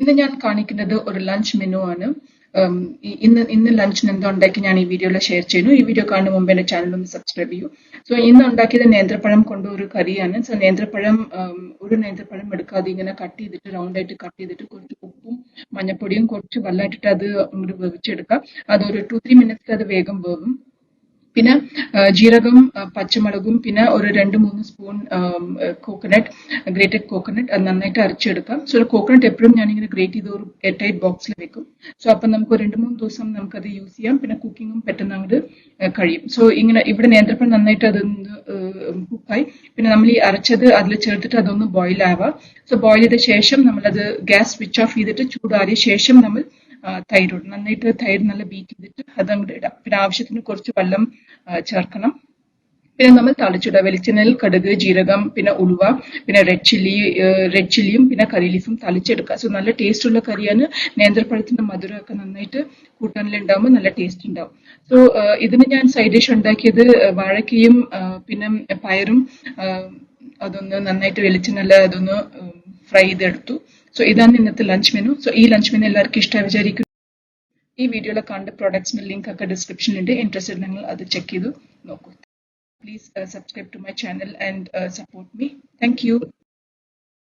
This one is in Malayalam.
ഇന്ന് ഞാൻ കാണിക്കുന്നത് ഒരു ലഞ്ച് മെനു ആണ്. ഇന്ന് ലഞ്ചിന് എന്താ ഉണ്ടാക്കി ഞാൻ ഈ വീഡിയോയിൽ ഷെയർ ചെയ്യുന്നു. ഈ വീഡിയോ കാണുന്ന മുമ്പ് എന്റെ ചാനൽ ഒന്ന് സബ്സ്ക്രൈബ് ചെയ്യൂ. സോ ഇന്ന് ഉണ്ടാക്കിയത് നേന്ത്രപ്പഴം കൊണ്ട് ഒരു കറിയാണ്. സോ നേന്ത്രപ്പഴം ഒരു നേന്ത്രപ്പഴം എടുക്കാതെ ഇങ്ങനെ കട്ട് ചെയ്തിട്ട് റൗണ്ട് ആയിട്ട് കട്ട് ചെയ്തിട്ട് കുറച്ച് ഉപ്പും മഞ്ഞപ്പൊടിയും കുറച്ച് വെള്ളമായിട്ടിട്ട് അത് അങ്ങോട്ട് വേവിച്ചെടുക്കാം. അതൊരു 2-3 മിനിറ്റ്സ് അത് വേഗം വേവും. പിന്നെ ജീരകം പച്ചമുളകും പിന്നെ ഒരു 2-3 സ്പൂൺ കോക്കനട്ട് ഗ്രേറ്റഡ് കോക്കനട്ട് അത് നന്നായിട്ട് അരച്ചെടുക്കാം. സോ കോക്കനട്ട് എപ്പോഴും ഞാനിങ്ങനെ ഗ്രേറ്റ് ചെയ്ത് ഒരു എയർടൈറ്റ് ബോക്സിൽ വെക്കും. സോ അപ്പം നമുക്ക് 2-3 ദിവസം നമുക്കത് യൂസ് ചെയ്യാം. പിന്നെ കുക്കിങ്ങും പെട്ടെന്ന് അങ്ങോട്ട് കഴിയും. സോ ഇങ്ങനെ ഇവിടെ നേന്ത്രപ്പഴം നന്നായിട്ട് അതൊന്ന് കുക്കായി. പിന്നെ നമ്മൾ ഈ അരച്ചത് അതിൽ ചേർത്തിട്ട് അതൊന്ന് ബോയിൽ ആവാം. സോ ബോയിൽ ചെയ്ത ശേഷം നമ്മളത് ഗ്യാസ് സ്വിച്ച് ഓഫ് ചെയ്തിട്ട് ചൂടാറിയ ശേഷം നമ്മൾ തൈര് നന്നായിട്ട് തൈര് നല്ല ബീറ്റ് ചെയ്തിട്ട് അത് അങ്ങോട്ട് ഇടാം. പിന്നെ ആവശ്യത്തിന് കുറച്ച് വെള്ളം ചേർക്കണം. പിന്നെ നമ്മൾ തളിച്ചിടുക. വെളിച്ചെണ്ണയിൽ കടുക് ജീരകം പിന്നെ ഉലുവ പിന്നെ റെഡ് ചില്ലിയും പിന്നെ കറി ലീഫും തളിച്ചെടുക്കുക. സോ നല്ല ടേസ്റ്റ് ഉള്ള കറിയാണ്. നേന്ത്രപ്പഴത്തിന്റെ മധുരമൊക്കെ നന്നായിട്ട് കൂട്ടാനിലുണ്ടാകുമ്പോൾ നല്ല ടേസ്റ്റ് ഉണ്ടാവും. സോ ഇതിന് ഞാൻ സൈഡ് ഡിഷ് ഉണ്ടാക്കിയത് വാഴക്കയും പിന്നെ പയറും അതൊന്ന് നന്നായിട്ട് വെളിച്ചെണ്ണ അതൊന്ന് ഫ്രൈ ചെയ്തെടുത്തു. സോ ഇതാണ് ഇന്നത്തെ ലഞ്ച് മെനു. സോ ഈ ലഞ്ച് മെനു എല്ലാവർക്കും ഇഷ്ടമായി വിചാരിക്കും. ഈ വീഡിയോയിൽ കണ്ട പ്രോഡക്ട്സിന്റെ ലിങ്ക് ഒക്കെ ഡിസ്ക്രിപ്ഷനിലുണ്ട്. ഇൻട്രസ്റ്റഡ് നിങ്ങൾ അത് ചെക്ക് ചെയ്തു നോക്കൂ. Please subscribe to my channel and support me. Thank you.